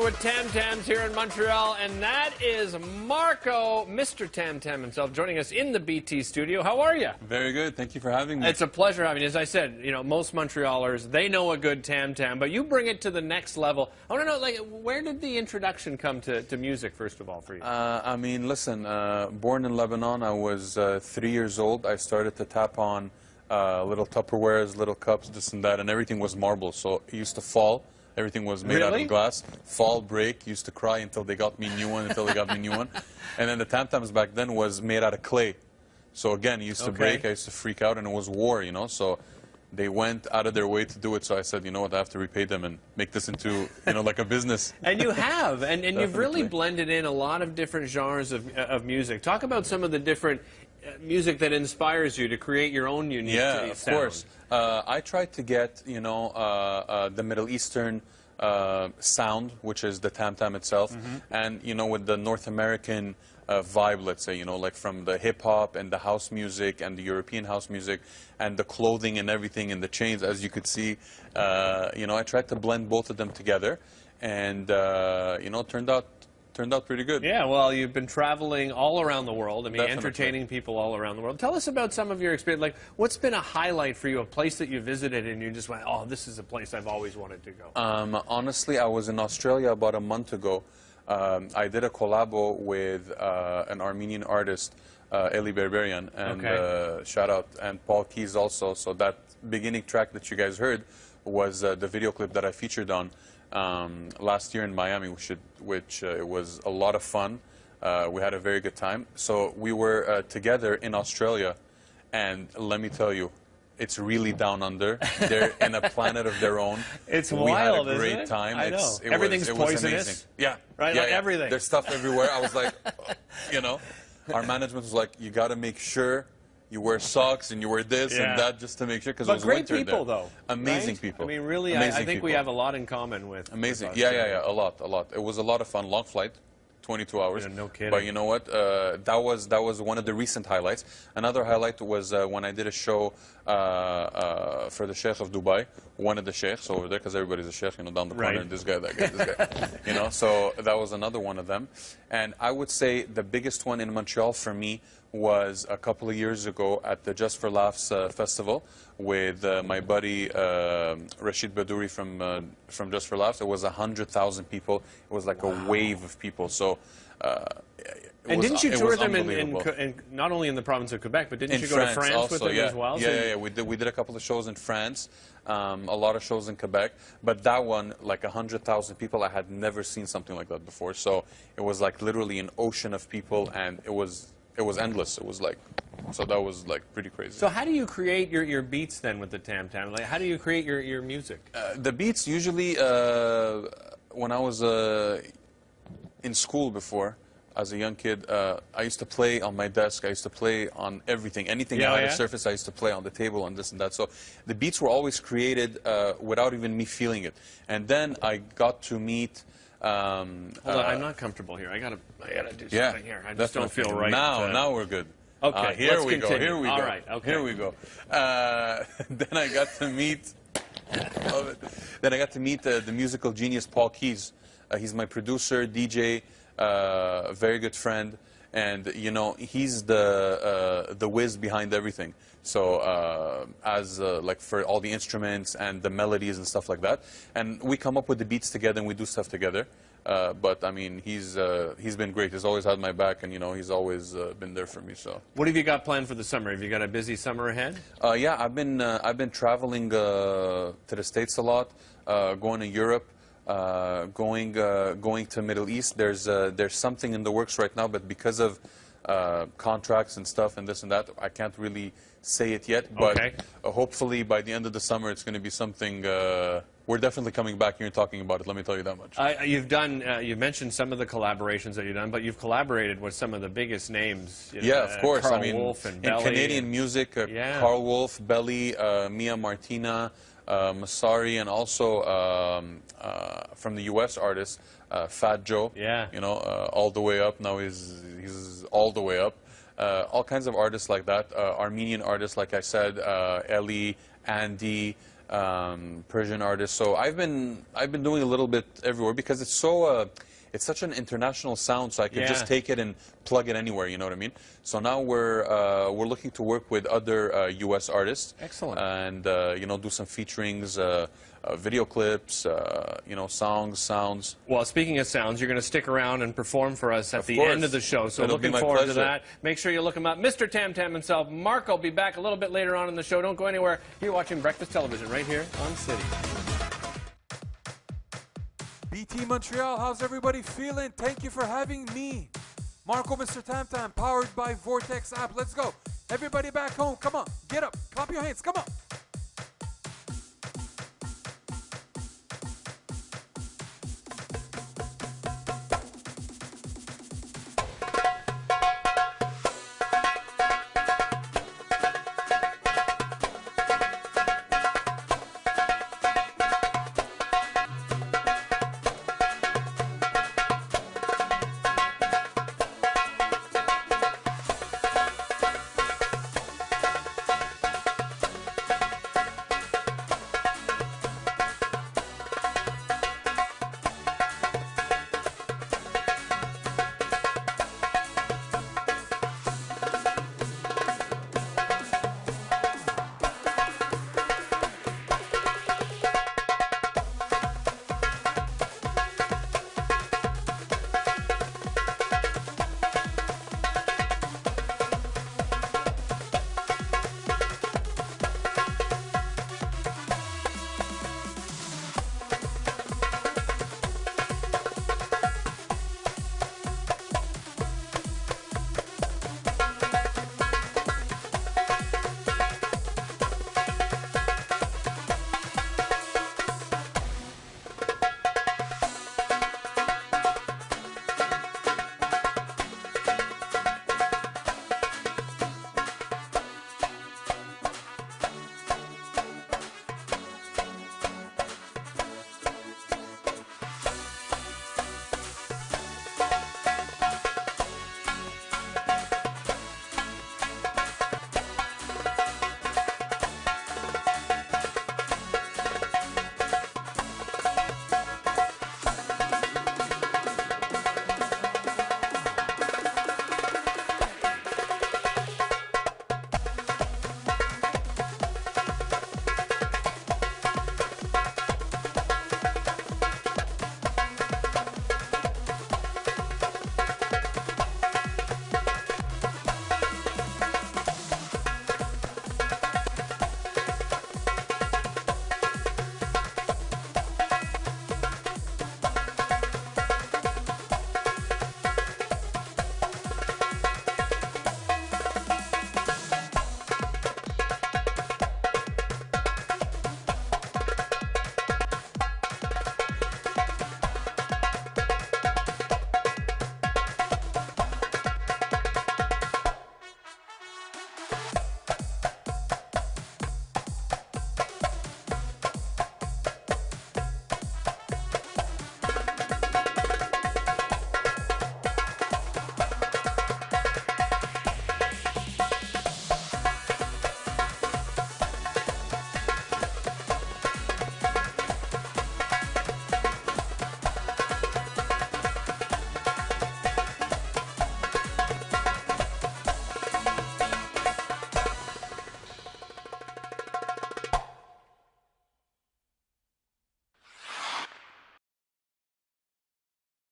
with Tam Tams here in Montreal, and that is Marco, Mr. Tam Tam himself, joining us in the BT studio. How are you? Very good. Thank you for having me. It's a pleasure having you. As I said, you know, most Montrealers, they know a good Tam Tam, but you bring it to the next level. I want to know, like, where did the introduction come to music, first of all, for you? I mean, listen, born in Lebanon, I was 3 years old. I started to tap on little Tupperwares, little cups, this and that, and everything was marble, so it used to fall. Everything was made out of glass. Fall, break, used to cry until they got me a new one, And then the Tam Tams back then was made out of clay. So again, it used to break, I used to freak out, and it was war, you know, so they went out of their way to do it. So I said, you know what, I have to repay them and make this into, you know, like a business. And you have, and you've really blended in a lot of different genres of music. Talk about some of the different music that inspires you to create your own unique sound. Of course. I tried to get, you know, the Middle Eastern sound, which is the Tam Tam itself, and, you know, with the North American vibe, let's say, you know, like from the hip-hop and the house music and the European house music and the clothing and everything and the chains, as you could see. You know, I tried to blend both of them together, and, you know, it turned out pretty good. Yeah, well, you've been traveling all around the world. I mean, entertaining people all around the world. Tell us about some of your experience. Like, what's been a highlight for you, a place that you visited and you just went, oh, this is a place I've always wanted to go? Honestly, I was in Australia about a month ago. I did a collabo with an Armenian artist, Eli Berberian, and shout out, and Paul Keys also. So that beginning track that you guys heard was the video clip that I featured on last year in Miami, which it was a lot of fun. We had a very good time. So we were together in Australia, and let me tell you, it's really down under. They're in a planet of their own. It's wild, We had a great time. I know. Everything's poisonous. Yeah. Right? Yeah, like everything. There's stuff everywhere. I was like, you know, our management was like, you got to make sure you wear socks and you wear this and that just to make sure, because it was great winter people, there. though. Amazing right? people. I mean, really, I think we have a lot in common with Amazing. With yeah, a lot. It was a lot of fun. Long flight. 22 hours. Yeah, no kidding. But you know what? That was one of the recent highlights. Another highlight was when I did a show for the Sheikh of Dubai, one of the Sheikhs over there, because everybody's a Sheikh, you know, down the corner, and this guy, that guy, this guy. You know, so that was another one of them. And I would say the biggest one in Montreal for me was a couple of years ago at the Just for Laughs festival with my buddy Rashid Badouri from Just for Laughs. It was 100,000 people. It was like a wave of people. So and didn't you tour them in not only in the province of Quebec, but didn't you go to France also, with them as well? Yeah. We did a couple of shows in France, a lot of shows in Quebec. But that one, like 100,000 people, I had never seen something like that before. So it was like literally an ocean of people, and it was endless. It was like, so that was like pretty crazy. So how do you create your beats then with the Tam Tam? Like, how do you create your music? The beats usually, when I was in school before, as a young kid, I used to play on my desk. I used to play on everything. Anything I had a surface, I used to play on the table and this and that. So the beats were always created without even me feeling it. And then I got to meet... Hold on, I'm not comfortable here. I gotta do something here. I just don't feel right. Now we're good. Okay, here we go. Here we go. All right, okay. Here we go. Then I got to meet. Love it. Then I got to meet the musical genius Paul Keys. He's my producer, DJ, very good friend, and you know, he's the whiz behind everything. So like for all the instruments and the melodies and stuff like that, and we come up with the beats together and we do stuff together. But I mean, he's been great. He's always had my back, and you know, he's always been there for me. So what have you got planned for the summer? Have you got a busy summer ahead? Yeah, I've been traveling to the States a lot, going to Europe. Going to Middle East. There's something in the works right now, but because of contracts and stuff and this and that, I can't really say it yet. But hopefully by the end of the summer, it's going to be something. We're definitely coming back here and talking about it. Let me tell you that much. You've mentioned some of the collaborations that you've done, but you've collaborated with some of the biggest names. You know, yeah, of course. Carl I mean, Wolf and in Belly Canadian music, Carl Wolf, Belly, Mia Martina, Masari, and also from the U.S. artists, Fat Joe. Yeah. You know, all the way up. Now he's all the way up. All kinds of artists like that. Armenian artists, like I said, Eli, Andy, Persian artists. So I've been doing a little bit everywhere because it's so it's such an international sound. So I can just take it and plug it anywhere. You know what I mean? So now we're looking to work with other U.S. artists. Excellent. And you know, do some featurings. Video clips, you know, songs, sounds. Well, speaking of sounds, you're going to stick around and perform for us at the end of the show. So looking forward to that. Make sure you look him up. Mr. Tam Tam himself, Mark, will be back a little bit later on in the show. Don't go anywhere. You're watching Breakfast Television right here on City. BT Montreal, how's everybody feeling? Thank you for having me. Marco, Mr. Tam Tam, powered by Vortex app. Let's go. Everybody back home, come on. Get up. Clap your hands. Come on.